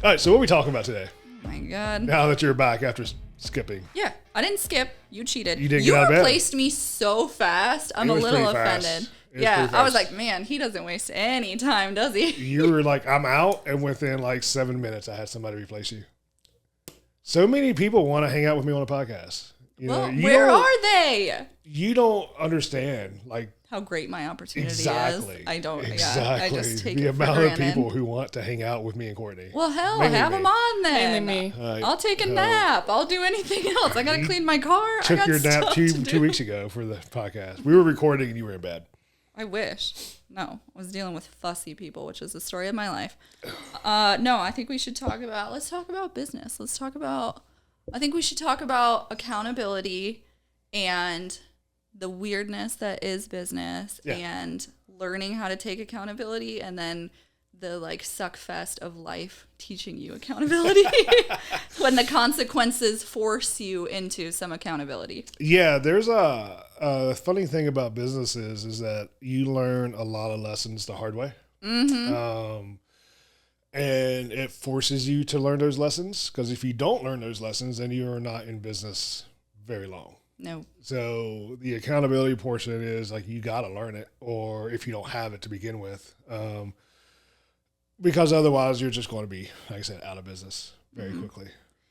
All right, so what are we talking about today? Oh my God. Now that you're back after skipping. Yeah, I didn't skip. You cheated. You didn't get out of bed. You replaced me so fast. I'm a little offended. Yeah, I was like, man, he doesn't waste any time, does he? You were like, I'm out, and within like 7 minutes, I had somebody replace you. So many people want to hang out with me on a podcast. You know, where are they? You don't understand, like, how great my opportunity exactly, is. I don't. Exactly. Yeah, I just take the it for amount granted. of people who want to hang out with me and Courtney. Well, hell, Mainly have me. them on then. Mainly me. I'll take a nap. I'll do anything else. I gotta clean my car. Took I got your nap stuff two to do. weeks ago for the podcast. We were recording and you were in bed. I wish. No, I was dealing with fussy people, which is the story of my life. No, I think we should talk about. Let's talk about business. I think we should talk about accountability and the weirdness that is business and learning how to take accountability, and then the like suck fest of life teaching you accountability when the consequences force you into some accountability. Yeah, there's a funny thing about businesses is that you learn a lot of lessons the hard way. Mm-hmm. And it forces you to learn those lessons, because if you don't learn those lessons, then you're not in business very long. No. So the accountability portion is like, you got to learn it, or if you don't have it to begin with, because otherwise you're just going to be, like I said, out of business very quickly.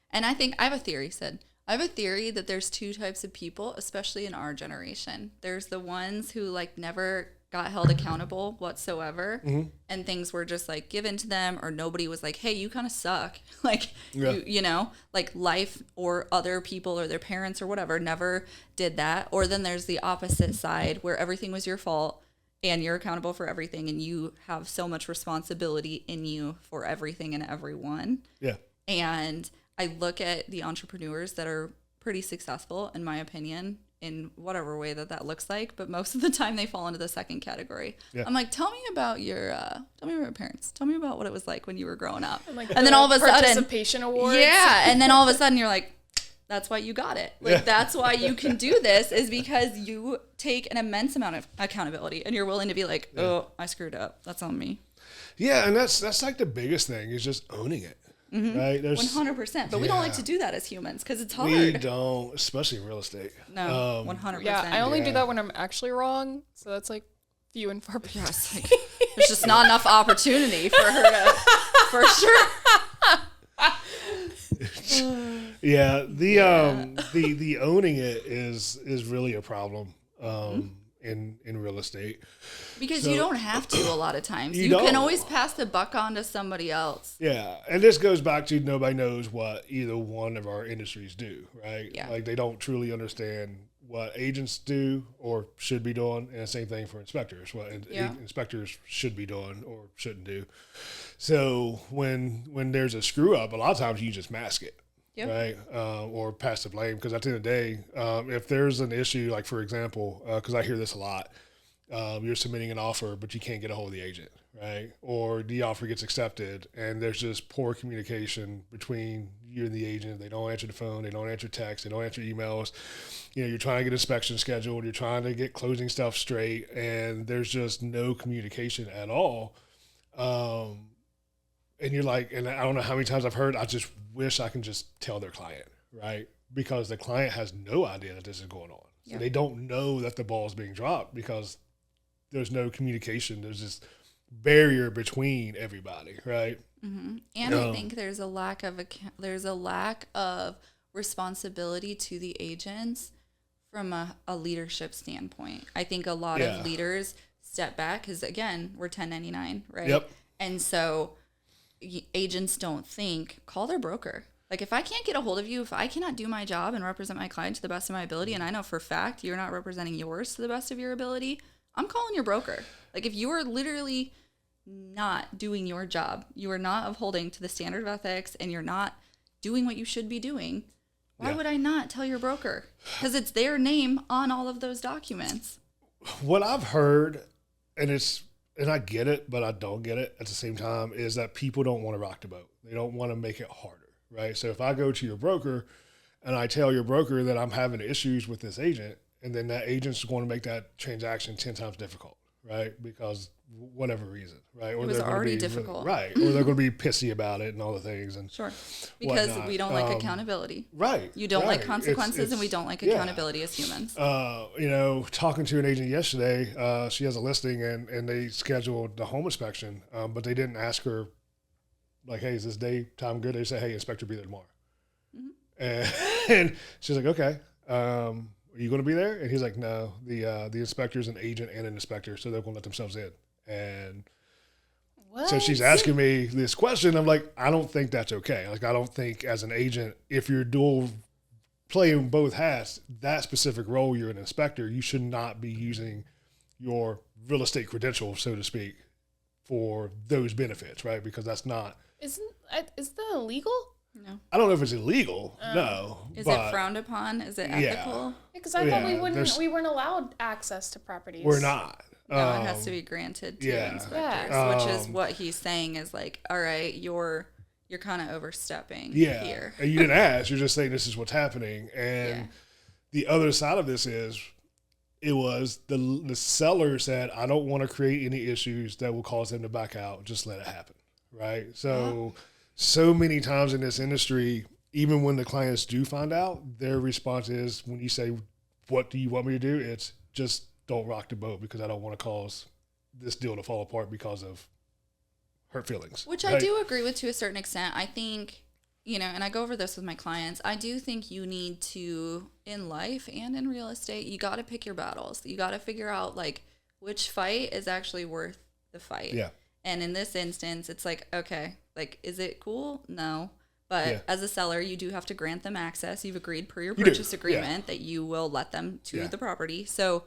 And I think I have a theory, Sid. I have a theory that there's two types of people, especially in our generation. There's the ones who like never got held accountable whatsoever, and things were just like given to them, or nobody was like, hey, you kind of suck. Like, you know, like life or other people or their parents or whatever never did that. Or then there's the opposite side where everything was your fault and you're accountable for everything and you have so much responsibility in you for everything and everyone. Yeah. And I look at the entrepreneurs that are pretty successful, in my opinion, in whatever way that looks like, but most of the time they fall into the second category. Yeah. I'm like, tell me about your parents. Tell me about what it was like when you were growing up. And then all of a sudden, participation awards. Yeah, and then all of a sudden you're like, that's why you got it. Like that's why you can do this, is because you take an immense amount of accountability and you're willing to be like, oh, I screwed up. That's on me. Yeah, and that's like the biggest thing is just owning it. Right? 100%. But we don't like to do that as humans because it's hard. We don't, especially in real estate. No, 100%. Yeah, I only do that when I'm actually wrong. So that's like few and far between. Like, there's just not enough opportunity for her to, for sure. Yeah, the owning it is really a problem in real estate. Because you don't have to a lot of times. You don't. can always pass the buck on to somebody else. Yeah, and this goes back to nobody knows what either one of our industries do, right? Yeah. Like they don't truly understand what agents do or should be doing, and the same thing for inspectors, what inspectors should be doing or shouldn't do. So when there's a screw up, a lot of times you just mask it. Yep. Right, or pass the blame, because at the end of the day, if there's an issue, like for example, because I hear this a lot, you're submitting an offer, but you can't get a hold of the agent, right? Or the offer gets accepted, and there's just poor communication between you and the agent. They don't answer the phone, they don't answer texts, they don't answer emails. You know, you're trying to get inspection scheduled, you're trying to get closing stuff straight, and there's just no communication at all. And you're like, and I don't know how many times I've heard, I just wish I can just tell their client, right? Because the client has no idea that this is going on. So they don't know that the ball is being dropped because there's no communication. There's this barrier between everybody, right? Mm-hmm. And I think there's a lack of responsibility to the agents from a leadership standpoint. I think a lot of leaders step back because, again, we're 1099, right? Yep. And so agents don't think, call their broker. Like, if I can't get a hold of you, if I cannot do my job and represent my client to the best of my ability, and I know for a fact you're not representing yours to the best of your ability, I'm calling your broker. Like, if you are literally not doing your job, you are not upholding to the standard of ethics, and you're not doing what you should be doing, why would I not tell your broker? Because it's their name on all of those documents. What I've heard, and I get it, but I don't get it at the same time, is that people don't want to rock the boat. They don't want to make it harder, right? So if I go to your broker and I tell your broker that I'm having issues with this agent, and then that agent's going to make that transaction 10 times difficult, right? Because whatever reason, right? Or it was they're already be, difficult. right? Or they're going to be pissy about it and all the things and sure, because whatnot. we don't like accountability. Right. You don't like right. consequences, and we don't like accountability as humans. Talking to an agent yesterday, she has a listing and they scheduled the home inspection, but they didn't ask her, like, hey, is this day time good? They say, hey, inspector, be there tomorrow. And she's like, okay, are you going to be there? And he's like, no, the inspector is an agent and an inspector, so they're going to let themselves in. And so she's asking me this question. I'm like, I don't think that's okay. Like, I don't think as an agent, if you're playing both hats, that specific role, you're an inspector, you should not be using your real estate credentials, so to speak, for those benefits, right? Because that's not. Is that illegal? No. I don't know if it's illegal. No. Is it frowned upon? Is it ethical? Because I thought we weren't allowed access to properties. We're not. No, it has to be granted to inspectors, which is what he's saying is like, all right, you're kind of overstepping here. And you didn't ask. You're just saying this is what's happening. And the other side of this is it was the seller said, I don't want to create any issues that will cause them to back out. Just let it happen. Right. So many times in this industry, even when the clients do find out, their response is when you say, what do you want me to do? It's just don't rock the boat because I don't want to cause this deal to fall apart because of hurt feelings. Which I do agree with to a certain extent. I think, and I go over this with my clients, I do think you need to, in life and in real estate, you got to pick your battles. You got to figure out like which fight is actually worth the fight. Yeah. And in this instance, it's like, okay, like, is it cool? No. But as a seller, you do have to grant them access. You've agreed per your purchase agreement that you will let them to the property. So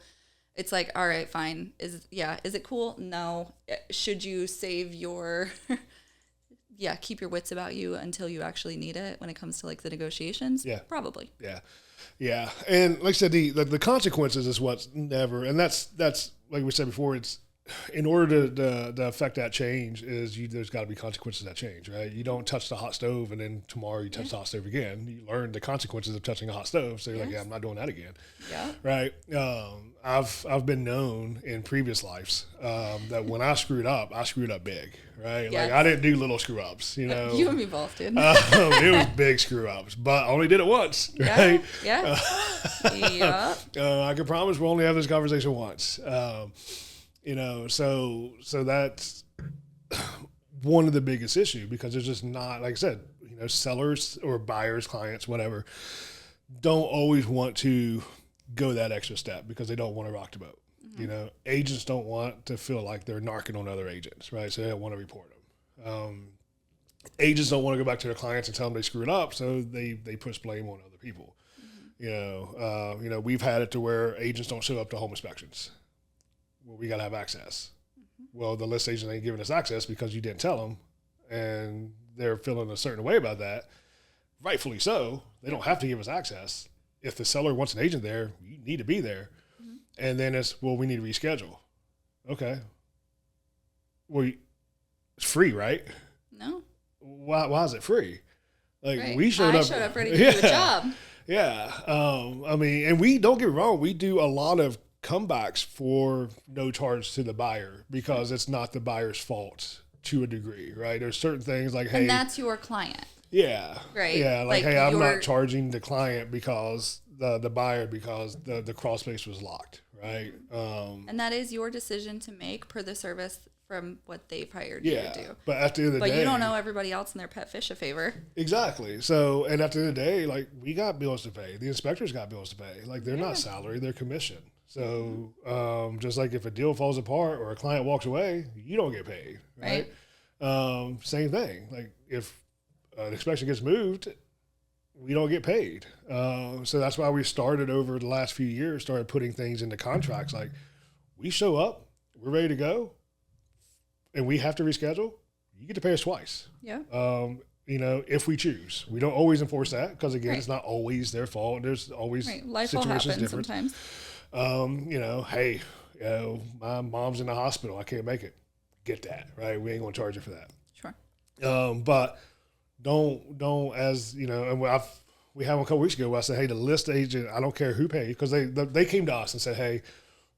it's like, all right, fine. Is it cool? No. Should you save your, keep your wits about you until you actually need it when it comes to like the negotiations? Yeah. Probably. Yeah. Yeah. And like I said, the consequences is what's never, and that's like we said before, it's, in order to affect that change there's got to be consequences that change, right? You don't touch the hot stove and then tomorrow you touch the hot stove again. You learn the consequences of touching a hot stove. So you're like, I'm not doing that again. Yeah. Right. I've been known in previous lives that when I screwed up big, right? Yes. Like I didn't do little screw ups, You and me both, dude. It was big screw ups, but I only did it once, right? Yeah. I can promise we'll only have this conversation once. So that's one of the biggest issues because there's just not, like I said, sellers or buyers, clients, whatever, don't always want to go that extra step because they don't want to rock the boat. Mm-hmm. Agents don't want to feel like they're narking on other agents, right? So they don't want to report them. Agents don't want to go back to their clients and tell them they screwed up, so they push blame on other people. Mm-hmm. We've had it to where agents don't show up to home inspections. Well, we got to have access. Mm-hmm. Well, the list agent ain't giving us access because you didn't tell them, and they're feeling a certain way about that. Rightfully so. They don't have to give us access. If the seller wants an agent there, you need to be there. Mm-hmm. And then it's, well, we need to reschedule. Okay. Well, it's free, right? No. Why is it free? Like right. I showed up ready to do the job. Yeah. And we don't get me wrong. We do a lot of comebacks for no charge to the buyer because it's not the buyer's fault to a degree, right? There's certain things like, hey, and that's your client. Yeah. Right. Yeah. Like hey, I'm not charging the client because the buyer because the crawl space was locked, right? And that is your decision to make per the service from what they've hired you to do. But at the end of the day, you don't know everybody else and their pet fish a favor. Exactly. So, and at the end of the day, like we got bills to pay. The inspectors got bills to pay. Like they're not salary, they're commission. So just like if a deal falls apart or a client walks away, you don't get paid, right? Same thing. Like if an inspection gets moved, we don't get paid. So that's why we started over the last few years, started putting things into contracts. Like we show up, we're ready to go, and we have to reschedule, you get to pay us twice. Yeah. If we choose. We don't always enforce that because, again, it's not always their fault. There's always life will happen different. Sometimes. Hey, my mom's in the hospital. I can't make it. Get that, right? We ain't going to charge you for that. Sure. But don't as, and we had one a couple weeks ago where I said, hey, the list agent, I don't care who paid, because they came to us and said, hey,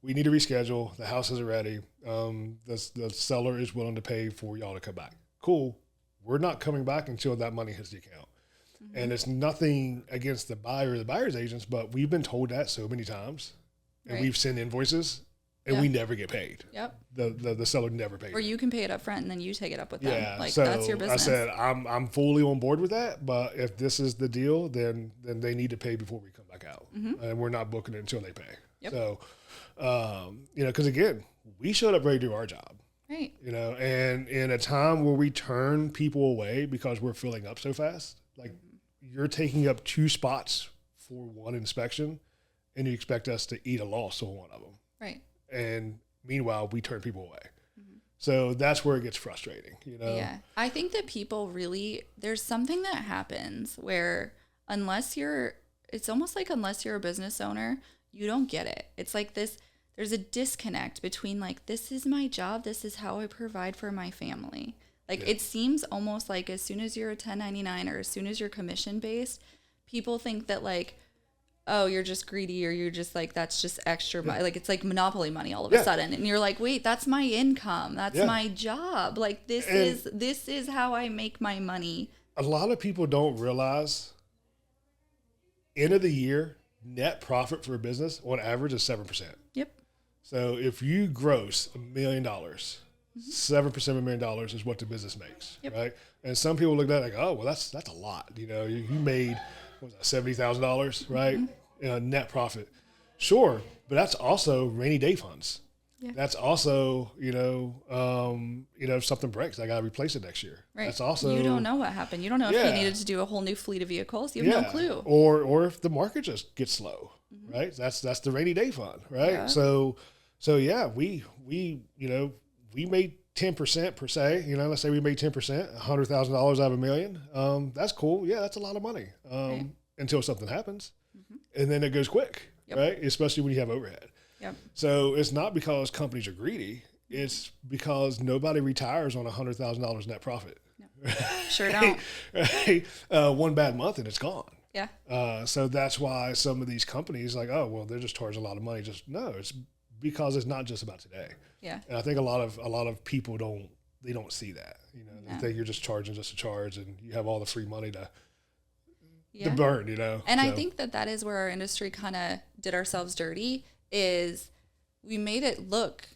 we need to reschedule. The house isn't ready. The seller is willing to pay for y'all to come back. Cool. We're not coming back until that money hits the account. Mm-hmm. And it's nothing against the buyer or the buyer's agents, but we've been told that so many times. And we've sent invoices and we never get paid. Yep. The seller never pays. Or you can pay it up front and then you take it up with them. Yeah. Like, so that's your business. I said, I'm fully on board with that, but if this is the deal, then they need to pay before we come back out. Mm-hmm. And we're not booking it until they pay. Yep. So, because again, we showed up ready to do our job. Right. And in a time where we turn people away because we're filling up so fast, like you're taking up 2 spots for one inspection and you expect us to eat a loss on one of them. Right. And meanwhile, we turn people away. Mm-hmm. So that's where it gets frustrating, Yeah. I think that people really, there's something that happens where it's almost like unless you're a business owner, you don't get it. It's like this, there's a disconnect between like, this is my job. This is how I provide for my family. Like it seems almost like as soon as you're a 1099 or as soon as you're commission based, people think that like, oh, you're just greedy or you're just like, that's just extra money. Like it's like monopoly money all of a sudden. And you're like, wait, that's my income. That's my job. Like this is how I make my money. A lot of people don't realize end of the year, net profit for a business on average is 7%. Yep. So if you gross $1 million, 7% of $1 million is what the business makes, right? And some people look at it like, oh, well, that's a lot. You made what was that, $70,000, right? Net profit. Sure, but that's also rainy day funds. Yeah. That's also, if something breaks, I got to replace it next year. Right. That's also, you don't know what happened. You don't know if you needed to do a whole new fleet of vehicles. You have no clue. Or if the market just gets slow, right? That's the rainy day fund, right? Yeah. So yeah, we made 10% per se. Let's say we made 10%, $100,000 out of $1 million. That's cool. Yeah, that's a lot of money. Until something happens, and then it goes quick, right? Especially when you have overhead. Yep. So it's not because companies are greedy. It's because nobody retires on $100,000 net profit. No. Sure don't. Right? One bad month and it's gone. Yeah. So that's why some of these companies like, oh, well, they're just charging a lot of money. No, it's because it's not just about today. Yeah. And I think a lot of people don't see that. They think you're just charging just a charge and you have all the free money to burn, And I think that is where our industry kind of did ourselves dirty, is we made it look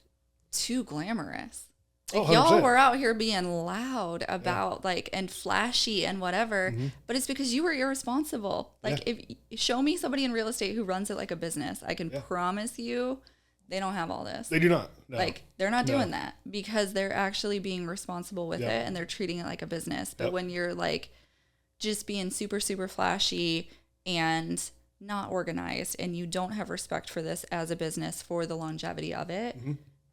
too glamorous. Like, y'all were out here being loud about and flashy and whatever, but it's because you were irresponsible. Like if show me somebody in real estate who runs it like a business, I can promise you they don't have all this. They do not. No. Like they're not doing that because they're actually being responsible with it and they're treating it like a business. But when you're like just being super, super flashy and not organized and you don't have respect for this as a business for the longevity of it,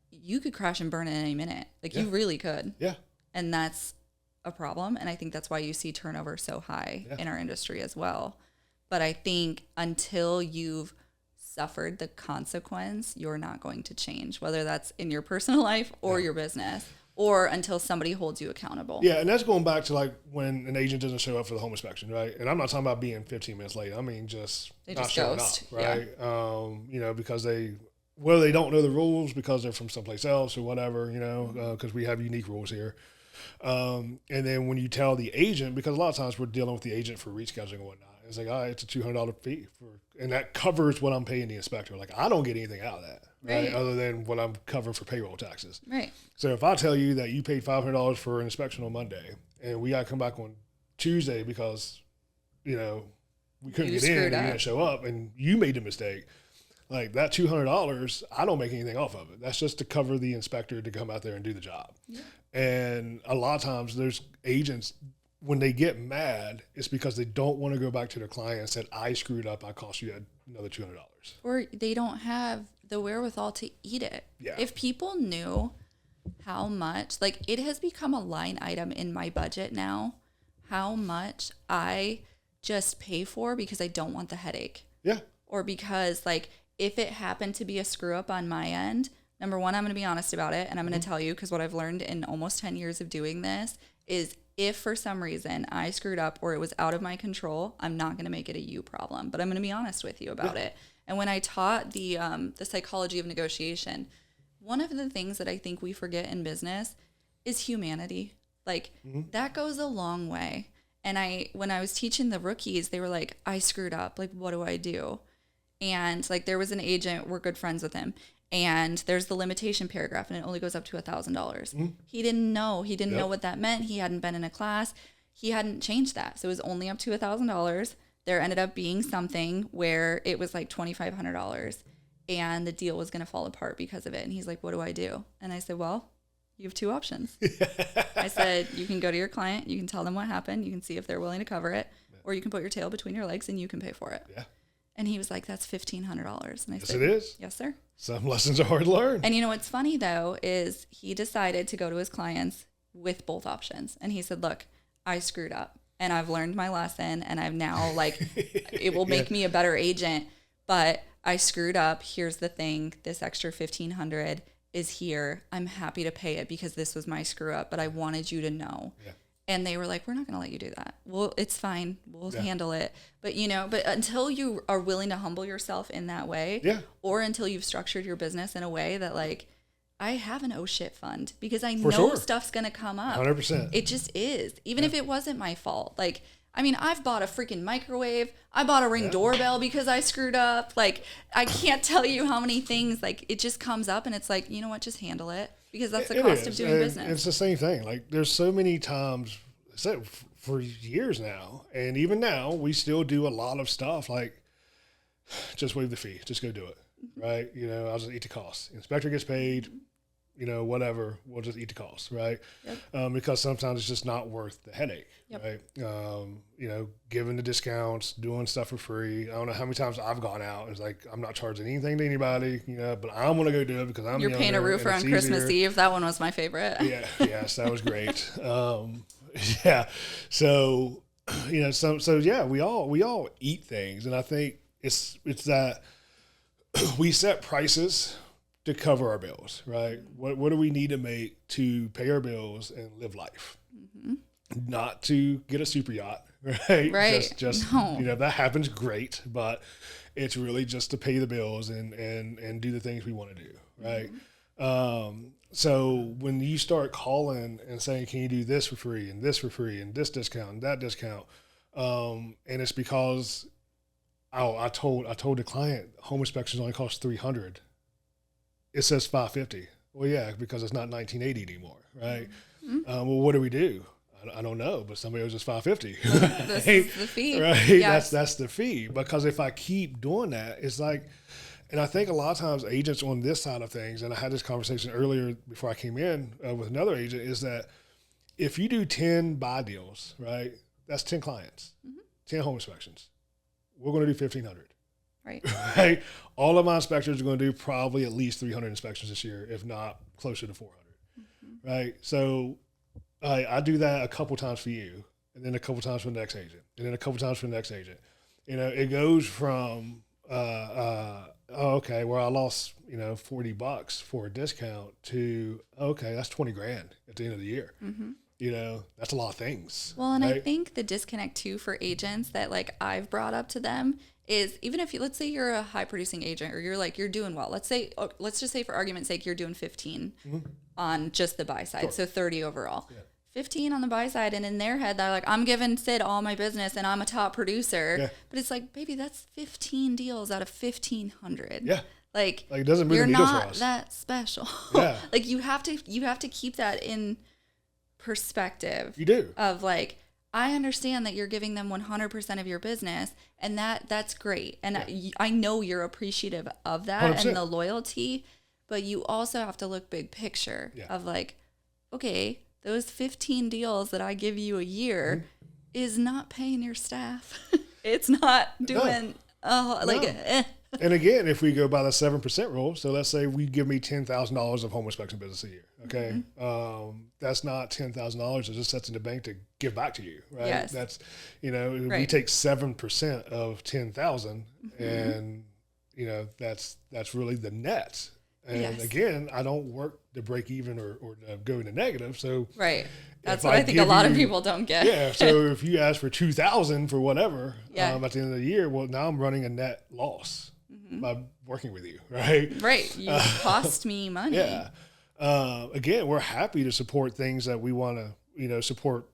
you could crash and burn at any minute. Like you really could. Yeah. And that's a problem. And I think that's why you see turnover so high in our industry as well. But I think until you've suffered the consequence, you're not going to change, whether that's in your personal life or your business. Or until somebody holds you accountable. Yeah, and that's going back to like when an agent doesn't show up for the home inspection, right? And I'm not talking about being 15 minutes late. I mean just not showing up, right? Yeah. Because they don't know the rules because they're from someplace else or whatever, because we have unique rules here. And then when you tell the agent, because a lot of times we're dealing with the agent for rescheduling and whatnot, it's like, it's a $200 fee and that covers what I'm paying the inspector. Like I don't get anything out of that. Right. Other than what I'm covering for payroll taxes. Right. So if I tell you that you paid $500 for an inspection on Monday and we got to come back on Tuesday because, we couldn't get in and you didn't show up and you made the mistake, like that $200, I don't make anything off of it. That's just to cover the inspector to come out there and do the job. Yeah. And a lot of times there's agents, when they get mad, it's because they don't want to go back to their client and said, I screwed up, I cost you another $200. Or they don't have the wherewithal to eat it. Yeah. If people knew how much, it has become a line item in my budget now, how much I just pay for because I don't want the headache. Yeah. Or because if it happened to be a screw up on my end, number one, I'm going to be honest about it. And I'm going to tell you, because what I've learned in almost 10 years of doing this is if for some reason I screwed up or it was out of my control, I'm not going to make it a you problem, but I'm going to be honest with you about it. And when I taught the psychology of negotiation, one of the things that I think we forget in business is humanity. Like that goes a long way. And when I was teaching the rookies, they were like, I screwed up. Like, what do I do? And like, there was an agent, we're good friends with him. And there's the limitation paragraph and it only goes up to $1,000. He didn't know. He didn't know what that meant. He hadn't been in a class. He hadn't changed that. So it was only up to $1,000. There ended up being something where it was like $2,500 and the deal was going to fall apart because of it. And he's like, what do I do? And I said, well, you have two options. I said, you can go to your client, you can tell them what happened, you can see if they're willing to cover it, or you can put your tail between your legs and you can pay for it. Yeah. And he was like, that's $1,500. And I said, it is. Yes, sir. Some lessons are hard to learn. And you know what's funny though, is he decided to go to his clients with both options. And he said, look, I screwed up and I've learned my lesson and I've now like, it will make me a better agent, but I screwed up. Here's the thing. This extra $1,500 is here. I'm happy to pay it because this was my screw up, but I wanted you to know. Yeah. And they were like, we're not going to let you do that. Well, it's fine. We'll handle it. But but until you are willing to humble yourself in that way, or until you've structured your business in a way that like, I have an oh shit fund because I know stuff's going to come up. 100%. It just is. Even if it wasn't my fault. Like, I mean, I've bought a freaking microwave. I bought a Ring doorbell because I screwed up. Like, I can't tell you how many things, like, it just comes up and it's like, you know what, just handle it. Because that's the cost of doing business. It's the same thing. Like, there's so many times, for years now, and even now, we still do a lot of stuff like, just waive the fee. Just go do it, right? I'll just eat the cost. Inspector gets paid. Whatever, we'll just eat the cost, right? Yep. Because sometimes it's just not worth the headache, right? Giving the discounts, doing stuff for free. I don't know how many times I've gone out and it's like, I'm not charging anything to anybody, but I'm going to go do it because You're paying a roofer on Christmas Eve. That one was my favorite. Yes, that was great. So, we all eat things. And I think it's that we set prices to cover our bills, right? What do we need to make to pay our bills and live life? Not to get a super yacht, right? Right. Just no. That happens great, but it's really just to pay the bills and do the things we want to do, right? So when you start calling and saying, can you do this for free and this for free and this discount and that discount, and it's because I told the client home inspections only cost $300. It says $550. Well, yeah, because it's not 1980 anymore, right? Well, what do we do? I don't know, but somebody owes us $550. This is the fee, right? Yes. That's the fee. Because if I keep doing that, it's like, and I think a lot of times agents on this side of things, and I had this conversation earlier before I came in with another agent, is that if you do 10 buy deals, right, that's 10 clients, 10 home inspections. We're going to do 1,500. Right. All of my inspectors are going to do probably at least 300 inspections this year, if not closer to 400. Right. So I do that a couple times for you, and then a couple times for the next agent, and then a couple times for the next agent. It goes from, okay, where I lost, $40 for a discount to, okay, that's $20,000 at the end of the year. That's a lot of things. Well, and right? I think the disconnect too for agents that like I've brought up to them is even if let's say you're a high producing agent or you're doing well, let's just say for argument's sake, you're doing 15 on just the buy side. Sure. So 30 overall, 15 on the buy side. And in their head, they're like, I'm giving Sid all my business and I'm a top producer. Yeah. But it's like, baby, that's 15 deals out of 1,500. Yeah. Like it doesn't move you're the needle for not us. that special. Yeah. Like you have to keep that in perspective. You do. Of like, I understand that you're giving them 100% of your business and that's great. And I know you're appreciative of that 100%. And the loyalty, but you also have to look big picture of like, okay, those 15 deals that I give you a year is not paying your staff. It's not doing And again, if we go by the 7% rule, so let's say we give me $10,000 of home inspection business a year, okay? That's not $10,000 that just sits in the bank to give back to you, right? Yes. That's, we take 7% of 10,000 and, that's really the net. And again, I don't work to break even or to go into negative. So right. That's what I think a lot of people don't get. Yeah. So if you ask for 2,000 for whatever yeah. At the end of the year, well, now I'm running a net loss by working with you, right? Right. You cost me money. Yeah. Again, we're happy to support things that we want to, support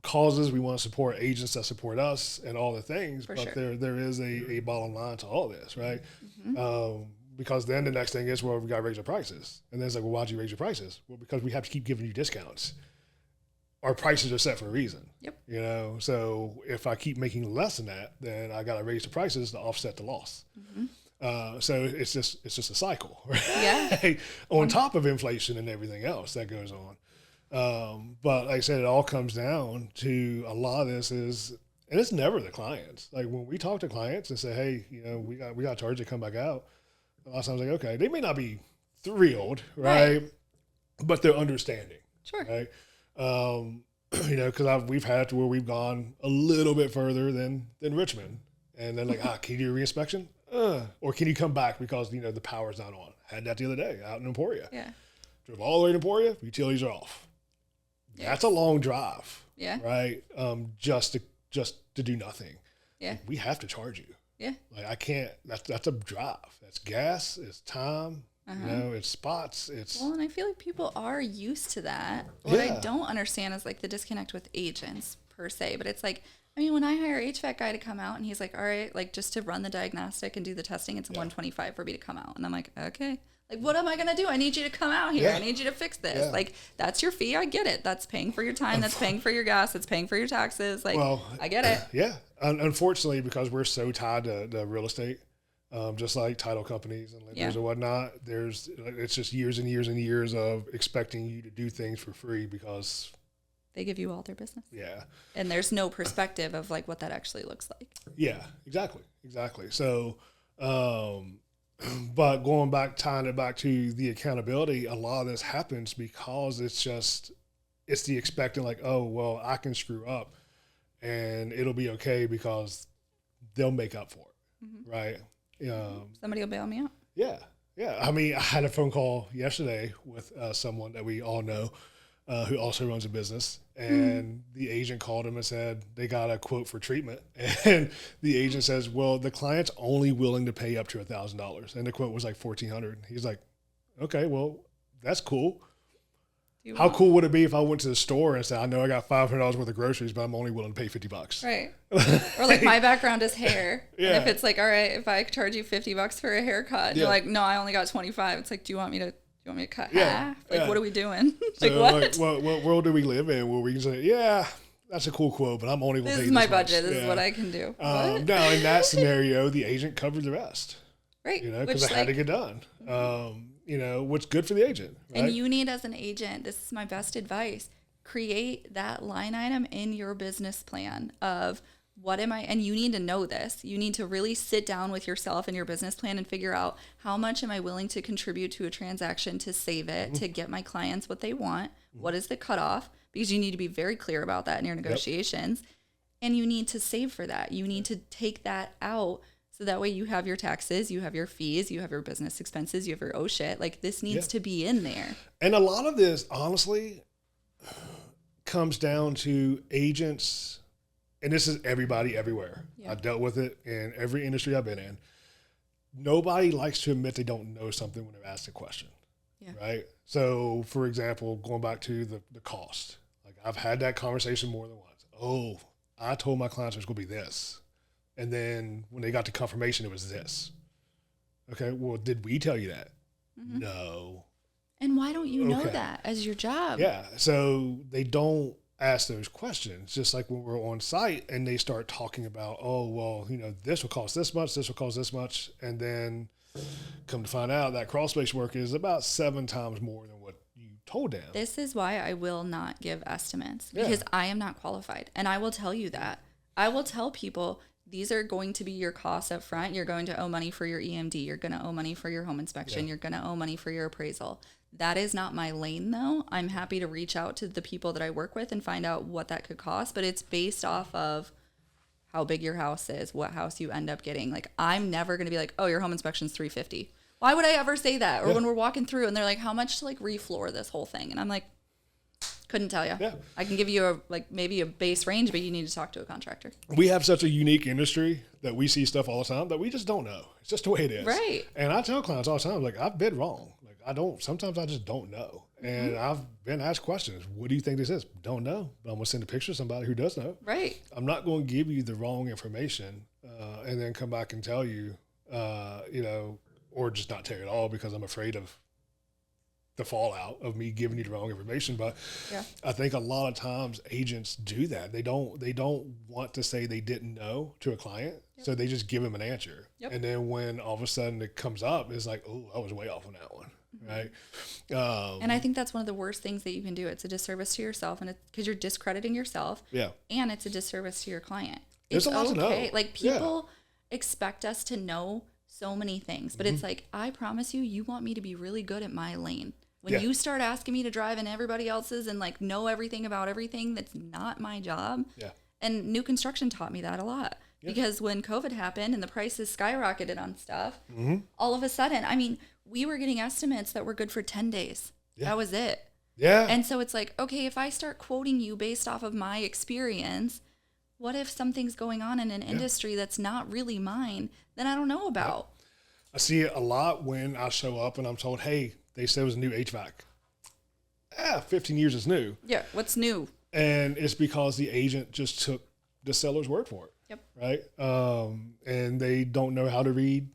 causes. We want to support agents that support us and all the things. But there is a bottom line to all this, right? Because then the next thing is, well, we got to raise our prices. And then it's like, well, why'd you raise your prices? Well, because we have to keep giving you discounts. Our prices are set for a reason. Yep. So if I keep making less than that, then I got to raise the prices to offset the loss. So it's just a cycle, right? Yeah. On top of inflation and everything else that goes on. But like I said, it all comes down to a lot of this is, and it's never the clients. Like when we talk to clients and say, hey, we got a charge to come back out. A lot of times like, okay, they may not be thrilled, right? But they're understanding. Sure. Right. Because we've had to where we've gone a little bit further than Richmond, and then like, can you do a reinspection? Or can you come back because the power's not on? Had that the other day out in Emporia. Yeah, drove all the way to Emporia. Utilities are off. Yeah. That's a long drive. Yeah, right. Just to do nothing. Yeah, like, we have to charge you. Yeah, like I can't. That's a drive. That's gas. It's time. It's spots. And I feel like people are used to that. What I don't understand is like the disconnect with agents per se, but it's like, I mean, when I hire an HVAC guy to come out and he's like, all right, like just to run the diagnostic and do the testing, it's $125 for me to come out. And I'm like, okay, like, what am I going to do? I need you to come out here. I need you to fix this. Yeah. Like, that's your fee. I get it. That's paying for your time. That's paying for your gas. That's paying for your taxes. Like, I get it. Yeah. Unfortunately, because we're so tied to real estate, just like title companies and lenders and whatnot, it's just years and years and years of expecting you to do things for free because they give you all their business. Yeah. And there's no perspective of like what that actually looks like. Yeah, exactly. So, but tying it back to the accountability, a lot of this happens because it's the expecting like, oh, well, I can screw up and it'll be okay because they'll make up for it. Right. Somebody will bail me out. Yeah. Yeah. I mean, I had a phone call yesterday with someone that we all know who also runs a business, and the agent called him and said they got a quote for treatment. And the agent says, well, the client's only willing to pay up to $1,000. And the quote was like $1,400. He's like, okay, well, that's cool. How cool would it be if I went to the store and said, I know I got $500 worth of groceries, but I'm only willing to pay $50. Right. Or like my background is hair. Yeah. And if it's like, all right, if I charge you $50 for a haircut, and you're like, no, I only got 25. It's like, do you want me to cut half? Like, what are we doing? Like, so, what? What world do we live in where we can say, yeah, that's a cool quote, but I'm only going to pay this is my budget. This is what I can do. Now, in that scenario, the agent covered the rest. Right. Because it had to get done. What's good for the agent. Right? And you need, as an agent, this is my best advice, create that line item in your business plan of what am I, and you need to know this. You need to really sit down with yourself and your business plan and figure out how much am I willing to contribute to a transaction to save it, to get my clients what they want. What is the cutoff? Because you need to be very clear about that in your negotiations. And you need to save for that. You need to take that out. So that way you have your taxes, you have your fees, you have your business expenses, you have your shit. Like, this needs to be in there. And a lot of this, honestly, comes down to agents, and this is everybody everywhere. Yeah. I dealt with it in every industry I've been in. Nobody likes to admit they don't know something when they're asked a question, right? So, for example, going back to the cost. Like, I've had that conversation more than once. Oh, I told my clients it was going to be this. And then when they got the confirmation, it was this. Okay, well, did we tell you that? Mm-hmm. No. And why don't you know that as your job? Yeah, so they don't ask those questions. Just like when we're on site and they start talking about, oh, well, this will cost this much, this will cost this much. And then come to find out that crawl space work is about 7 times more than what you told them. This is why I will not give estimates, because I am not qualified. And I will tell you that. I will tell people, these are going to be your costs up front. You're going to owe money for your EMD. You're going to owe money for your home inspection. You're going to owe money for your appraisal. That is not my lane, though. I'm happy to reach out to the people that I work with and find out what that could cost, but it's based off of how big your house is, what house you end up getting. Like, I'm never going to be like, oh, your home inspection's $350. Why would I ever say that? Or Yeah. when we're walking through and they're like, how much to like refloor this whole thing? And I'm like, couldn't tell you. Yeah. I can give you maybe a base range, but you need to talk to a contractor. We have such a unique industry that we see stuff all the time that we just don't know. It's just the way it is. Right. And I tell clients all the time, like, I've been wrong. Like, sometimes I just don't know. And I've been asked questions. What do you think this is? Don't know. But I'm going to send a picture of somebody who does know. Right. I'm not going to give you the wrong information and then come back and tell you, or just not tell you at all because I'm afraid of the fallout of me giving you the wrong information. But I think a lot of times agents do that. They don't want to say they didn't know to a client. Yep. So they just give them an answer. Yep. And then when all of a sudden it comes up, it's like, oh, I was way off on that one. Right. And I think that's one of the worst things that you can do. It's a disservice to yourself, and because you're discrediting yourself. Yeah. And it's a disservice to your client. There's a lot to know. Like people expect us to know so many things, but it's like, I promise you want me to be really good at my lane. When you start asking me to drive in everybody else's and like know everything about everything, that's not my job. Yeah. And new construction taught me that a lot because when COVID happened and the prices skyrocketed on stuff, all of a sudden, I mean, we were getting estimates that were good for 10 days. Yeah. That was it. Yeah. And so it's like, okay, if I start quoting you based off of my experience, what if something's going on in an industry that's not really mine, then I don't know about? I see it a lot when I show up and I'm told, hey, they said it was a new HVAC. 15 years is new. Yeah, what's new? And it's because the agent just took the seller's word for it. Yep. Right? And they don't know how to read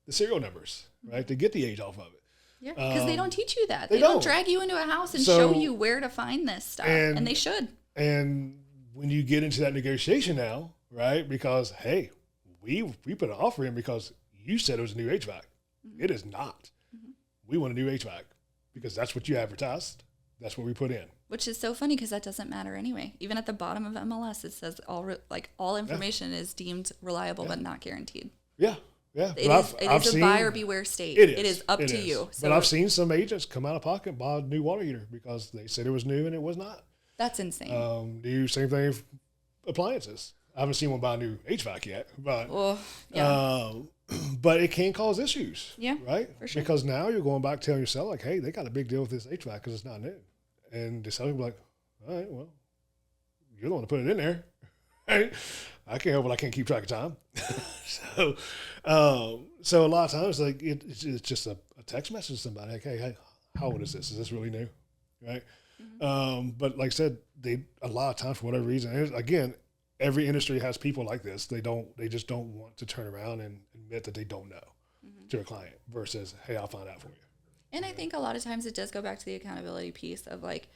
the serial numbers, right, to get the age off of it. Yeah, because they don't teach you that. They don't drag you into a house and show you where to find this stuff, and they should. And when you get into that negotiation now, right, because, hey, we put an offer in because you said it was a new HVAC. It is not. We want a new HVAC because that's what you advertised. That's what we put in. Which is so funny because that doesn't matter anyway. Even at the bottom of MLS, it says all information is deemed reliable but not guaranteed. Yeah, yeah. It is a buyer beware state. It is up to you. So, but I've seen some agents come out of pocket and buy a new water heater because they said it was new and it was not. That's insane. Do same thing with appliances. I haven't seen one buy a new HVAC yet, but but it can cause issues. Yeah, right. For sure. Because now you're going back telling yourself like, hey, they got a big deal with this HVAC because it's not new, and the seller will be like, all right, well, you're the one to put it in there. Right? I can't help it. I can't keep track of time. So a lot of times like it's just a text message to somebody like, hey, how old is this? Is this really new? Right. But like I said, a lot of times for whatever reason, and again, every industry has people like this. They just don't want to turn around and admit that they don't know to a client versus, hey, I'll find out for you. And I think a lot of times it does go back to the accountability piece of like,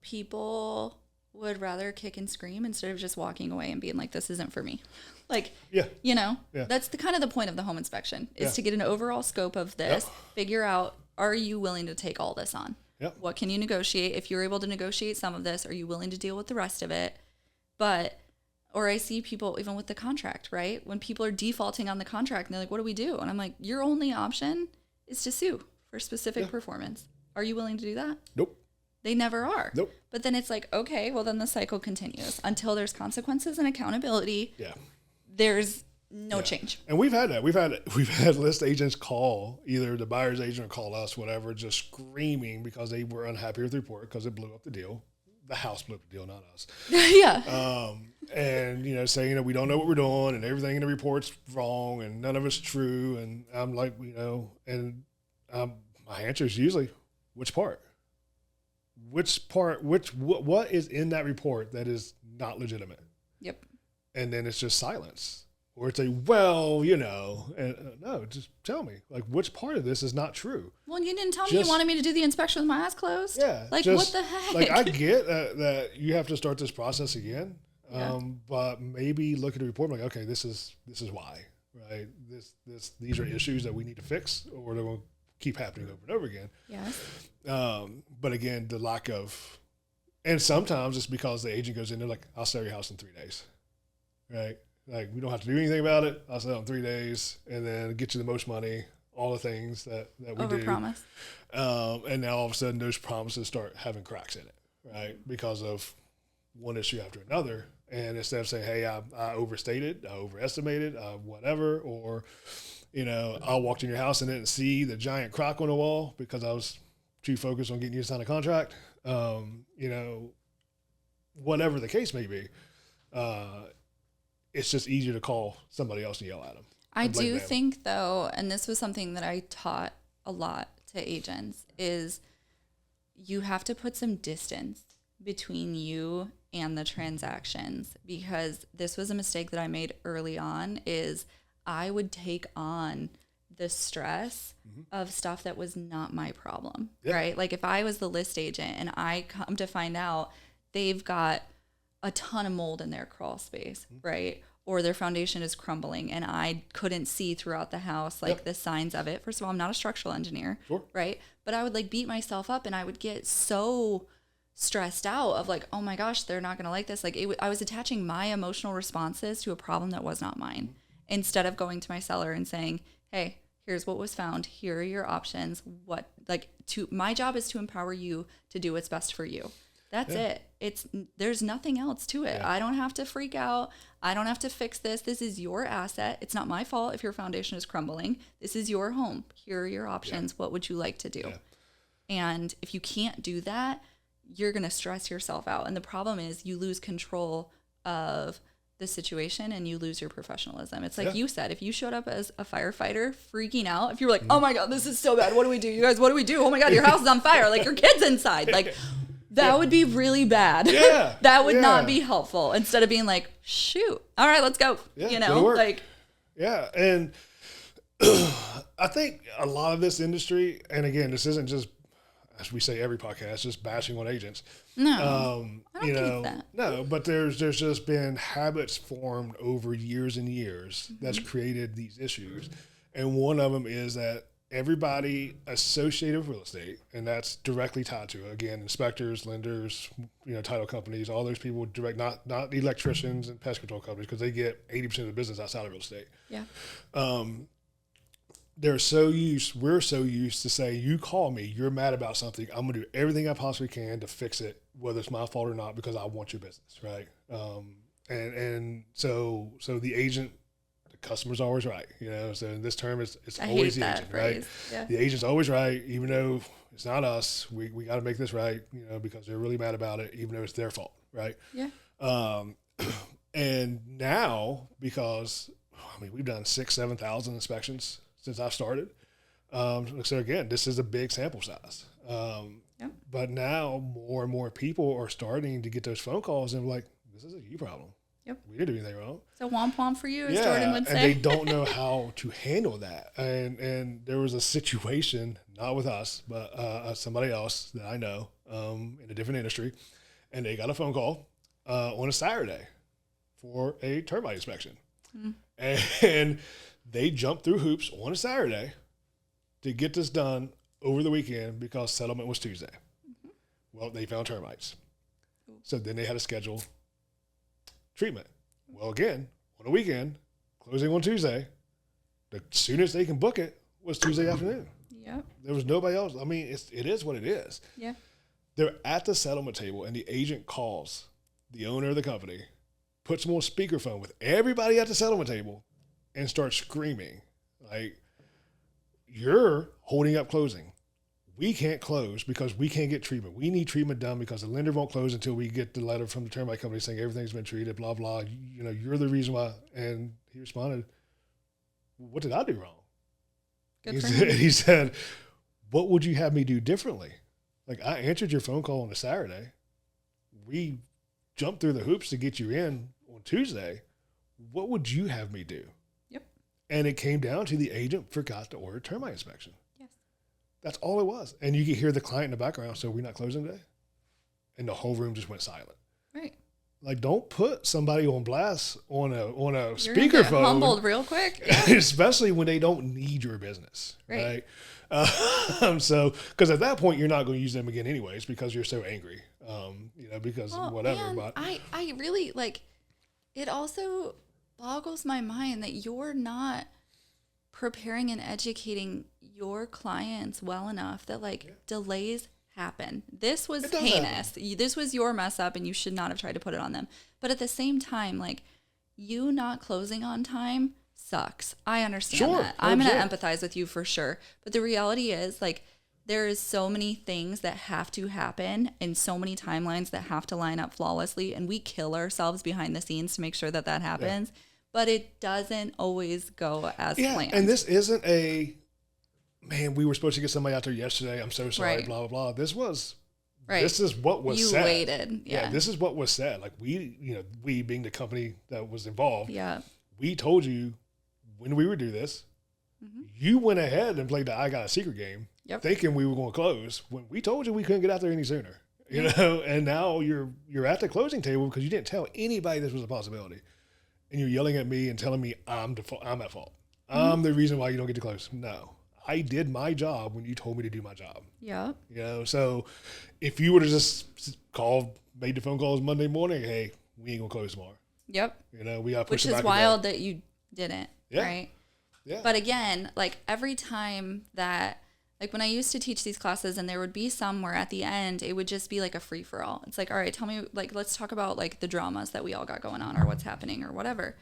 people would rather kick and scream instead of just walking away and being like, this isn't for me. Like, that's the kind of the point of the home inspection is to get an overall scope of this, figure out, are you willing to take all this on? Yep. What can you negotiate? If you're able to negotiate some of this, are you willing to deal with the rest of it? Or I see people even with the contract, right? When people are defaulting on the contract and they're like, what do we do? And I'm like, your only option is to sue for specific performance. Are you willing to do that? Nope. They never are. Nope. But then it's like, okay, well then the cycle continues until there's consequences and accountability. Yeah. There's no change. And we've had that. We've had list agents call either the buyer's agent or call us, whatever, just screaming because they were unhappy with the report because it blew up the deal. The house blew up the deal, not us. Yeah. And, saying, we don't know what we're doing and everything in the report's wrong and none of it's true. And I'm like, my answer is usually, which part? What is in that report that is not legitimate? Yep. And then it's just silence. Or it's no, just tell me, like, which part of this is not true? Well, you didn't tell me you wanted me to do the inspection with my eyes closed. Yeah. Like, what the heck? Like, I get that you have to start this process again. But maybe look at the report and be like, okay, this is why, right? These are issues that we need to fix or they're going to keep happening over and over again. Yes. But again, the lack of, and sometimes it's because the agent goes in there like, I'll sell your house in 3 days, right? Like, we don't have to do anything about it. I'll sell it in 3 days and then get you the most money, all the things that we do. Overpromise. And now all of a sudden those promises start having cracks in it, right? Because of one issue after another. And instead of saying, hey, I overstated, I overestimated, whatever, or You know, I walked in your house and didn't see the giant crock on the wall because I was too focused on getting you to sign a contract. You know, whatever the case may be, it's just easier to call somebody else and yell at them. I do think, though, and this was something that I taught a lot to agents, is you have to put some distance between you and the transactions, because this was a mistake that I made early on, is I would take on the stress of stuff that was not my problem, right? Like if I was the list agent and I come to find out they've got a ton of mold in their crawl space, right? Or their foundation is crumbling and I couldn't see throughout the house, like the signs of it. First of all, I'm not a structural engineer, right? But I would like beat myself up and I would get so stressed out of like, oh my gosh, they're not going to like this. Like I was attaching my emotional responses to a problem that was not mine, instead of going to my seller and saying, hey, here's what was found. Here are your options. My job is to empower you to do what's best for you. That's it. There's nothing else to it. I don't have to freak out. I don't have to fix this. This is your asset. It's not my fault if your foundation is crumbling. This is your home. Here are your options. What would you like to do? And if you can't do that, you're going to stress yourself out. And the problem is you lose control of the situation and you lose your professionalism. It's like you said, if you showed up as a firefighter freaking out, if you were like, oh my God, this is so bad. What do we do? You guys, what do we do? Oh my God, your house is on fire. Like your kid's inside. Like that would be really bad. Yeah. That would not be helpful, instead of being like, shoot, all right, let's go. You know, like. Yeah. And I think a lot of this industry, and again, this isn't just, as we say every podcast, just bashing on agents. No, I don't think that. No, but there's just been habits formed over years and years that's created these issues. And one of them is that everybody associated with real estate, and that's directly tied to, again, inspectors, lenders, title companies, all those people direct, not electricians and pest control companies, because they get 80% of the business outside of real estate. Yeah. We're so used to say, you call me, you're mad about something, I'm going to do everything I possibly can to fix it, whether it's my fault or not, because I want your business, right? And so the agent, the customer's always right, so in this term, it's always the agent, right? Yeah. The agent's always right, even though it's not us, we got to make this right, because they're really mad about it, even though it's their fault, right? Yeah. And now, because, we've done 6,000-7,000 inspections since I started. So again, this is a big sample size. But now more and more people are starting to get those phone calls and like, this is a you problem. Yep. We didn't do anything wrong. So womp womp for you, as Jordan would say. And they don't know how to handle that. And there was a situation, not with us, but somebody else that I know in a different industry, and they got a phone call on a Saturday for a termite inspection. And they jumped through hoops on a Saturday to get this done over the weekend because settlement was Tuesday. Well, they found termites. So then they had to schedule treatment. Well, again, on a weekend, closing on Tuesday, the soonest they can book it was Tuesday afternoon. Yep. There was nobody else. It is what it is. Yeah. They're at the settlement table, and the agent calls the owner of the company, puts them on speakerphone with everybody at the settlement table, and starts screaming, like, you're holding up closing. We can't close because we can't get treatment. We need treatment done because the lender won't close until we get the letter from the termite company saying everything's been treated, blah, blah. You're the reason why. And he responded, what did I do wrong? He said, what would you have me do differently? Like, I answered your phone call on a Saturday. We jumped through the hoops to get you in on Tuesday. What would you have me do? Yep. And it came down to the agent forgot to order termite inspection. Yes. That's all it was. And you could hear the client in the background, so we're not closing today? And the whole room just went silent. Right. Like, don't put somebody on blast on a You're speakerphone. Humbled real quick. Yeah. Especially when they don't need your business. Right. So, because at that point, you're not going to use them again anyways because you're so angry. Because whatever. Man, but I really, it also boggles my mind that you're not preparing and educating your clients well enough that delays happen. This was heinous. This was your mess up and you should not have tried to put it on them. But at the same time, you not closing on time sucks. I understand that. I'm going to empathize with you for sure. But the reality is, like, there is so many things that have to happen and so many timelines that have to line up flawlessly. And we kill ourselves behind the scenes to make sure that that happens. Yeah. But it doesn't always go as planned. And this isn't man, we were supposed to get somebody out there yesterday. I'm so sorry, blah, blah, blah. This is what was said. You waited. Yeah. This is what was said. Like we being the company that was involved. Yeah. We told you when we would do this. Mm-hmm. You went ahead and played the I Got a Secret game, thinking we were going to close when we told you we couldn't get out there any sooner. You know, and now you're at the closing table because you didn't tell anybody this was a possibility, and you're yelling at me and telling me I'm at fault. Mm-hmm. I'm the reason why you don't get to close. No, I did my job when you told me to do my job. Yeah. You know, so if you would have just made the phone calls Monday morning, hey, we ain't gonna close tomorrow. Yep. You know, we got which is wild that you didn't. Yeah. Right. Yeah. But again, like every time that, like when I used to teach these classes and there would be some where at the end, it would just be like a free for all. It's like, all right, tell me, like, let's talk about like the dramas that we all got going on or what's happening or whatever.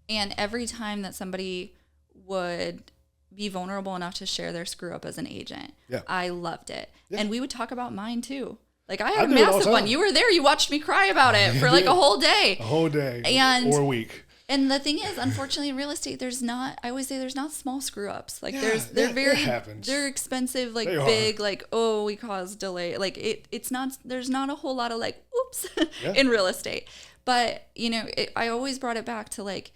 And every time that somebody would be vulnerable enough to share their screw up as an agent, I loved it. Yeah. And we would talk about mine too. Like I had a massive one. You were there. You watched me cry about it for like a whole day. A whole day. Or a week. And the thing is, unfortunately, in real estate, I always say there's not small screw ups. Like they're expensive, like big, like, oh, we caused delay. Like there's not a whole lot of like, oops, in real estate. But, you know, I always brought it back to like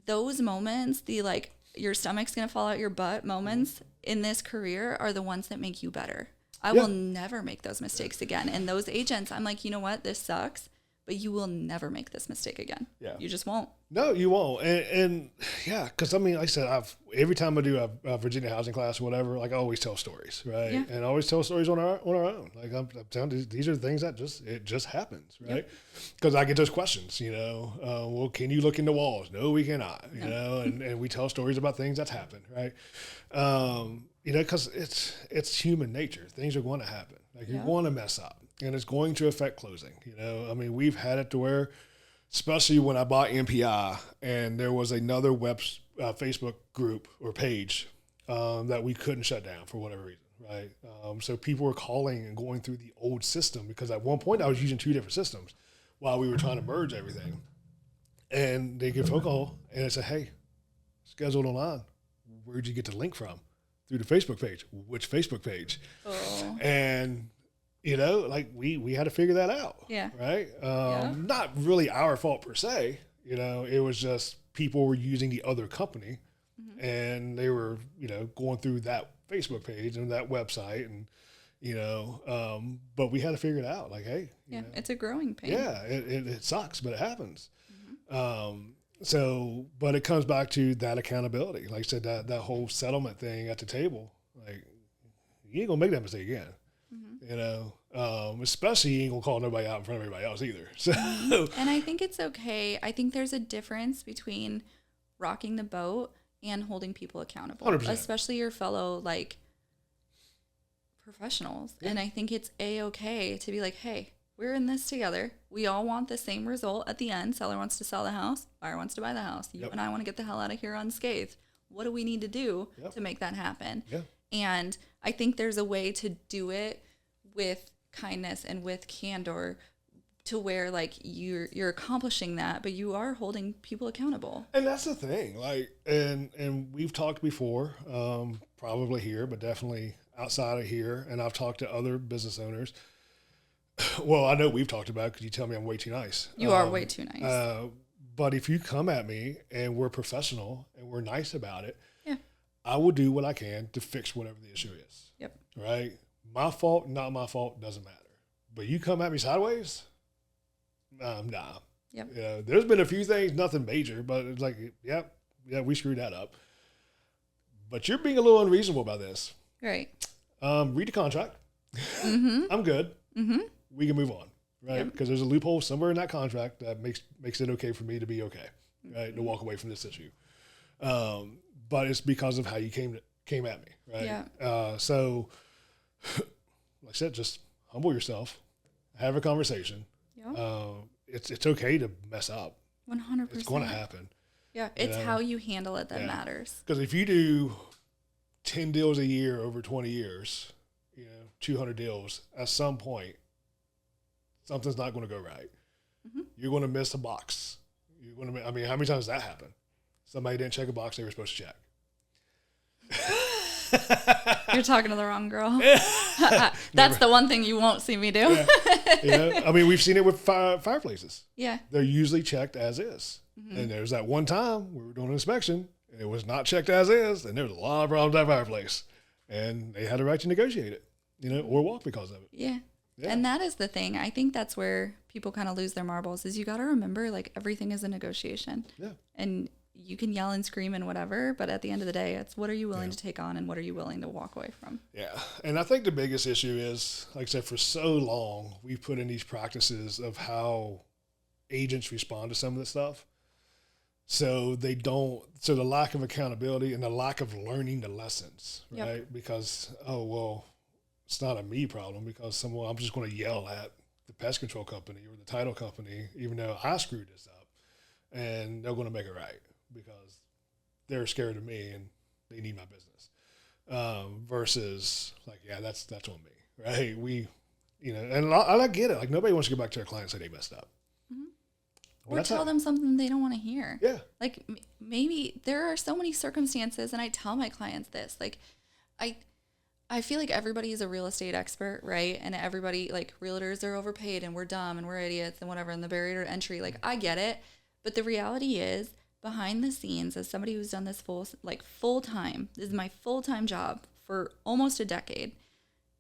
those moments, the like, your stomach's going to fall out your butt moments in this career are the ones that make you better. I will never make those mistakes again. And those agents, I'm like, you know what? This sucks, but you will never make this mistake again. Yeah. You just won't. No, you won't. And because I mean, like I said, every time I do a Virginia housing class or whatever, like I always tell stories, right? Yeah. And I always tell stories on our own. Like I'm telling you, these are things that just happens, right? Because I get those questions, you know, well, can you look into walls? No, we cannot, you know, and we tell stories about things that's happened, right? You know, because it's human nature. Things are going to happen. Like you're going to mess up, and it's going to affect closing. You know, I mean, we've had it to where, especially when I bought MPI, and there was another Facebook group or page that we couldn't shut down for whatever reason, right? So people were calling and going through the old system because at one point I was using 2 different systems while we were trying to merge everything, and they get a phone call and it said, "Hey, scheduled online. Where'd you get the link from?" Through the Facebook page. Which Facebook page? Oh. And, you know, like we had to figure that out. Yeah. Right? Not really our fault per se. You know, it was just people were using the other company and they were, you know, going through that Facebook page and that website and, you know, but we had to figure it out. Like, hey. Yeah, you know, it's a growing pain. Yeah, it sucks, but it happens. So, but it comes back to that accountability. Like I said, that whole settlement thing at the table, like you ain't gonna make that mistake again, you know, especially you ain't gonna call nobody out in front of everybody else either. So, and I think it's okay. I think there's a difference between rocking the boat and holding people accountable, 100%. Especially your fellow like professionals. Yeah. And I think it's okay to be like, hey, we're in this together. We all want the same result at the end. Seller wants to sell the house. Buyer wants to buy the house. You and I want to get the hell out of here unscathed. What do we need to do to make that happen? Yeah. And I think there's a way to do it with kindness and with candor to where like you're accomplishing that, but you are holding people accountable. And that's the thing. Like, and we've talked before, probably here, but definitely outside of here. And I've talked to other business owners. Well, I know we've talked about it because you tell me I'm way too nice. You are way too nice. But if you come at me and we're professional and we're nice about it, I will do what I can to fix whatever the issue is. Yep. Right? My fault, not my fault, doesn't matter. But you come at me sideways, nah. Yep. You know, there's been a few things, nothing major, but it's like, yeah, we screwed that up. But you're being a little unreasonable about this. Right. Read the contract. I'm good. We can move on, right? Because there's a loophole somewhere in that contract that makes it okay for me to be okay, right? To walk away from this issue. But it's because of how you came at me, right? Yeah. So, like I said, just humble yourself, have a conversation. Yeah. It's okay to mess up. 100%. It's going to happen. Yeah, it's how you handle it that matters. Because if you do 10 deals a year over 20 years, 200 deals, at some point, something's not going to go right. Mm-hmm. You're going to miss a box. You're going to. How many times does that happen? Somebody didn't check a box they were supposed to check. You're talking to the wrong girl. That's the one thing you won't see me do. We've seen it with fireplaces. Yeah. They're usually checked as is. Mm-hmm. And there's that one time we were doing an inspection and it was not checked as is, and there was a lot of problems with that fireplace. And they had the right to negotiate it, or walk because of it. Yeah. And that is the thing. I think that's where people kind of lose their marbles, is you got to remember, like, everything is a negotiation. Yeah. And you can yell and scream and whatever, but at the end of the day, it's what are you willing to take on and what are you willing to walk away from? Yeah. And I think the biggest issue is, like I said, for so long, we've put in these practices of how agents respond to some of this stuff. So so the lack of accountability and the lack of learning the lessons, right? Yep. Because, it's not a me problem because I'm just going to yell at the pest control company or the title company, even though I screwed this up, and they're going to make it right because they're scared of me and they need my business. Versus like, that's on me, right? And I get it. Like, nobody wants to go back to their client and say they messed up. Or tell them something they don't want to hear. Yeah. Like, maybe there are so many circumstances, and I tell my clients this. Like, I feel like everybody is a real estate expert, right? And everybody, like, realtors are overpaid, and we're dumb, and we're idiots, and whatever, and the barrier to entry. Like, I get it. But the reality is, behind the scenes, as somebody who's done this full-time, this is my full-time job for almost a decade,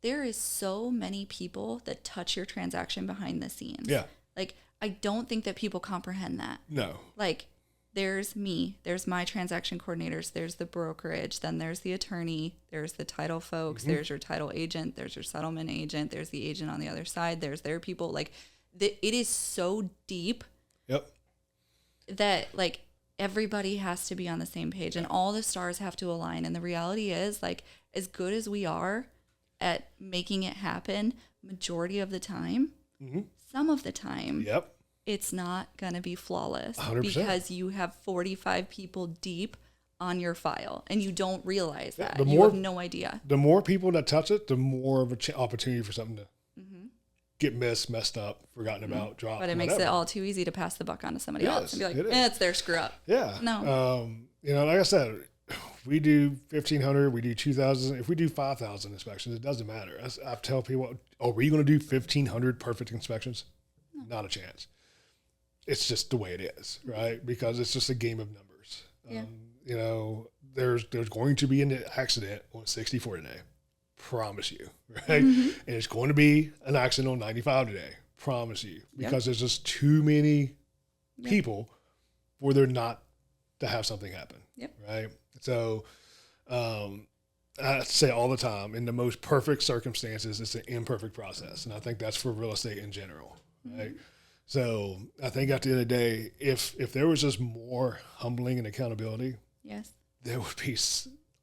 there is so many people that touch your transaction behind the scenes. Yeah. Like, I don't think that people comprehend that. No. Like, there's me, there's my transaction coordinators, there's the brokerage, then there's the attorney, there's the title folks, mm-hmm. there's your title agent, there's your settlement agent, there's the agent on the other side, there's their people. Like, it is so deep. Yep. That, like, everybody has to be on the same page and all the stars have to align. And the reality is, like, as good as we are at making it happen, majority of the time, mm-hmm. some of the time, yep. it's not going to be flawless 100%. Because you have 45 people deep on your file and you don't realize that. You have no idea. The more people that touch it, the more of an opportunity for something to mm-hmm. get messed up, forgotten mm-hmm. about, dropped. But it makes it all too easy to pass the buck on to somebody else and be like, it's their screw up. Yeah. No. Like I said, we do 1,500, we do 2,000. If we do 5,000 inspections, it doesn't matter. I tell people, are we going to do 1,500 perfect inspections? No. Not a chance. It's just the way it is, right? Because it's just a game of numbers. Yeah. There's going to be an accident on 64 today. Promise you, right? Mm-hmm. And it's going to be an accident on 95 today. Promise you. Because there's just too many people for there not to have something happen. Yep. Right? So I say all the time, in the most perfect circumstances, it's an imperfect process. And I think that's for real estate in general, right? Mm-hmm. So I think at the end of the day, if there was just more humbling and accountability, there would be,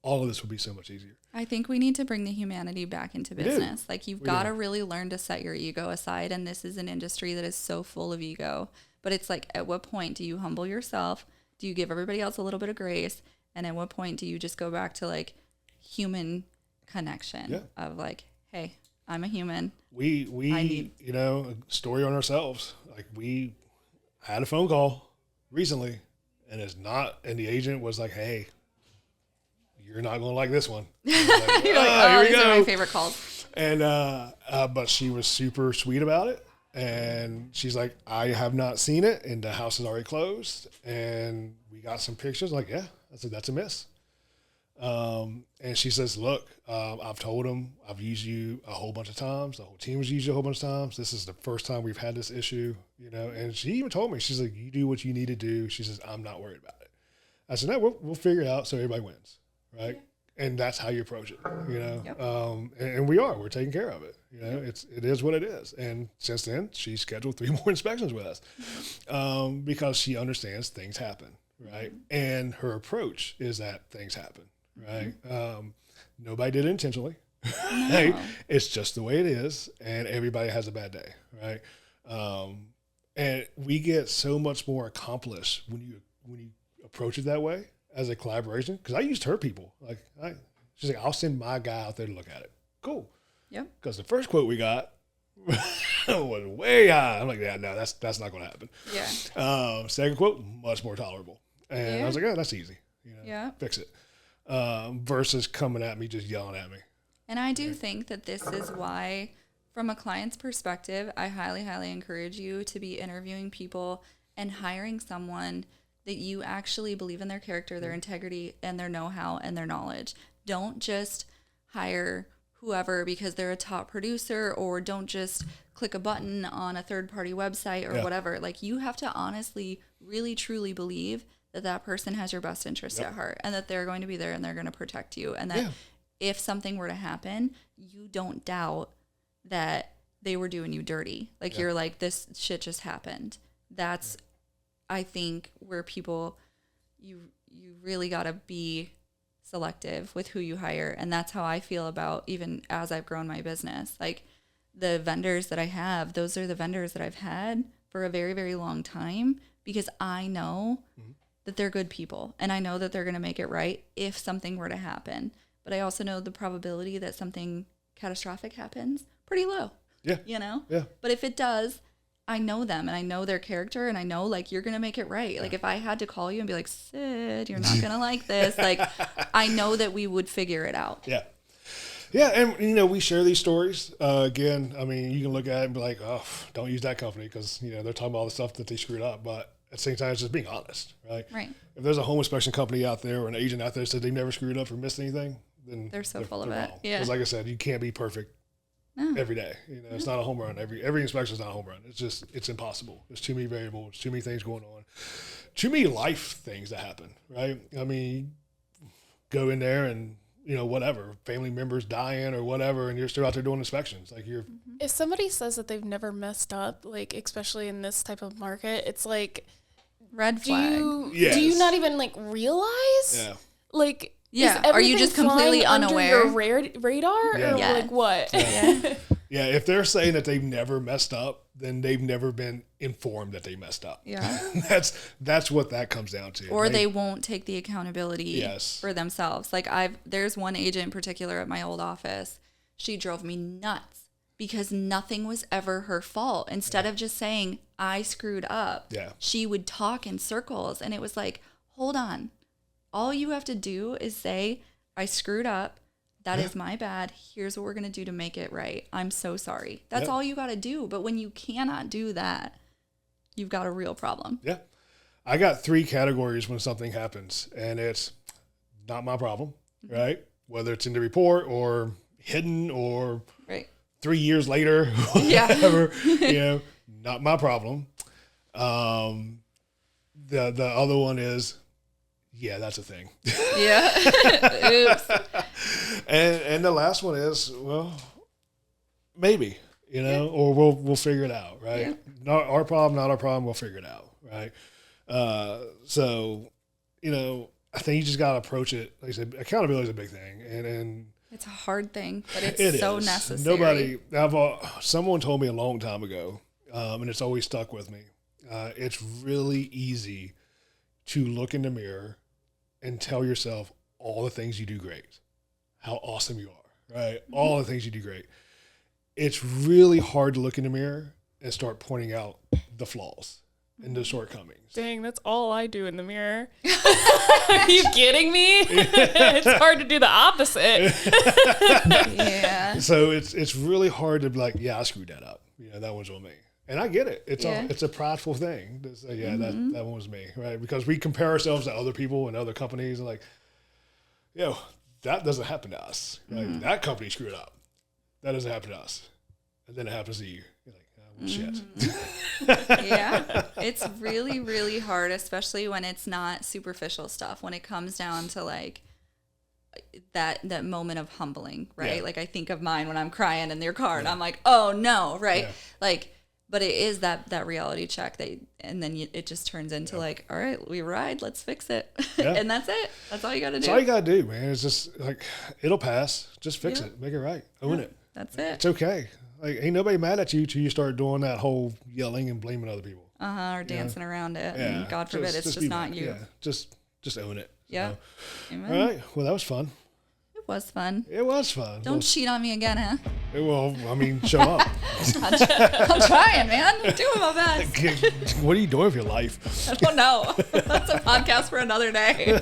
all of this would be so much easier. I think we need to bring the humanity back into business. Like, you've got to really learn to set your ego aside. And this is an industry that is so full of ego. But it's like, at what point do you humble yourself? Do you give everybody else a little bit of grace? And at what point do you just go back to, like, human connection of, like, hey, I'm a human. We a story on ourselves. Like, we had a phone call recently and the agent was like, hey, you're not going to like this one. Like, you're like, these are my favorite calls. And, but she was super sweet about it. And she's like, I have not seen it, and the house is already closed. And we got some pictures. Like, yeah, that's a miss. And she says, look, I've told him I've used you a whole bunch of times. The whole team has used you a whole bunch of times. This is the first time we've had this issue, and she even told me, she's like, you do what you need to do. She says, I'm not worried about it. I said, no, we'll figure it out so everybody wins. Right. Yeah. And that's how you approach it, Yep. And we're taking care of it. It is what it is. And since then, she scheduled 3 more inspections with us, because she understands things happen. Right. Mm-hmm. And her approach is that things happen. Right. Mm-hmm. Nobody did it intentionally. No. Right? It's just the way it is. And everybody has a bad day. Right. And we get so much more accomplished when you approach it that way as a collaboration. Because I used her people. She's like, I'll send my guy out there to look at it. Cool. Yep. Because the first quote we got was way high. I'm like, yeah, no, that's not going to happen. Yeah. Second quote, much more tolerable. And I was like, oh, that's easy. Fix it. Versus coming at me, just yelling at me. And I do think that this is why, from a client's perspective, I highly, highly encourage you to be interviewing people and hiring someone that you actually believe in their character, their integrity, and their know-how and their knowledge. Don't just hire whoever because they're a top producer, or don't just click a button on a third-party website or whatever. Like, you have to honestly, really, truly believe that that person has your best interest at heart, and that they're going to be there and they're going to protect you, and that if something were to happen, you don't doubt that they were doing you dirty. Like, you're like, this shit just happened. That's, I think, where people, you really got to be selective with who you hire. And that's how I feel about, even as I've grown my business, like, the vendors that I have, those are the vendors that I've had for a very, very long time, because I know that they're good people, and I know that they're going to make it right if something were to happen. But I also know the probability that something catastrophic happens pretty low. Yeah. Yeah. But if it does, I know them, and I know their character, and I know, like, you're going to make it right. Like, if I had to call you and be like, Sid, you're not going to like this, like, I know that we would figure it out. Yeah. Yeah. And, we share these stories. Again, I mean, you can look at it and be like, oh, don't use that company because, they're talking about all the stuff that they screwed up. But at the same time, it's just being honest, right? Right. If there's a home inspection company out there or an agent out there that said they've never screwed up or missed anything, then they're full of it. Wrong. Yeah. Because like I said, you can't be perfect every day. It's not a home run. Every inspection is not a home run. It's impossible. There's too many variables, too many things going on, too many life things that happen, right? I mean, go in there and, whatever, family members dying or whatever, and you're still out there doing inspections. Like, you're. If somebody says that they've never messed up, like, especially in this type of market, it's like, red flag. Do you not even, like, realize? Yeah. Like, are you just completely unaware? Under your radar? Yeah. Or like what? Yeah. Yeah, if they're saying that they've never messed up, then they've never been informed that they messed up. Yeah. That's what that comes down to. Or they won't take the accountability for themselves. Like, there's one agent in particular at my old office. She drove me nuts because nothing was ever her fault. Instead of just saying, I screwed up, she would talk in circles. And it was like, hold on. All you have to do is say, I screwed up. That is my bad. Here's what we're going to do to make it right. I'm so sorry. That's all you got to do. But when you cannot do that, you've got a real problem. Yeah. I got 3 categories when something happens, and it's not my problem, right? Whether it's in the report or hidden or 3 years later, whatever, not my problem. The other one is, yeah, that's a thing. Yeah. Oops. And the last one is, well, maybe, or we'll figure it out, right? Yeah. Not our problem, we'll figure it out, right? So, I think you just got to approach it. Like I said, accountability is a big thing. And it's a hard thing, but it's so necessary. Someone told me a long time ago, and it's always stuck with me. It's really easy to look in the mirror and tell yourself all the things you do great, how awesome you are, right? Mm-hmm. All the things you do great. It's really hard to look in the mirror and start pointing out the flaws and the shortcomings. Dang, that's all I do in the mirror. Are you kidding me? It's hard to do the opposite. Yeah. So it's really hard to be like, yeah, I screwed that up. That one's on me. And I get it. It's a prideful thing to say, that one was me, right? Because we compare ourselves to other people and other companies, and like, that doesn't happen to us. Right? That company screwed up. That doesn't happen to us. And then it happens to you. You're like, oh, well, shit. Yeah. It's really, really hard, especially when it's not superficial stuff. When it comes down to like that moment of humbling, right? Yeah. Like, I think of mine when I'm crying in their car and I'm like, oh no, right? Yeah. Like, but it is that reality check and then it just turns into like, all right, we ride, let's fix it. Yeah. And that's it. That's all you got to do. That's all you got to do, man. It's just like, it'll pass. Just fix it. Make it right. Own it. That's it. It's okay. Like, ain't nobody mad at you till you start doing that whole yelling and blaming other people. or dancing around it. Yeah. And God forbid, it's just not you. Yeah. Just own it. Yeah. So. All right. Well, that was fun. It was fun. It was fun. Don't cheat on me again, huh? Well, I mean, show up. I'm trying, man. I'm doing my best. What are you doing with your life? I don't know. That's a podcast for another day.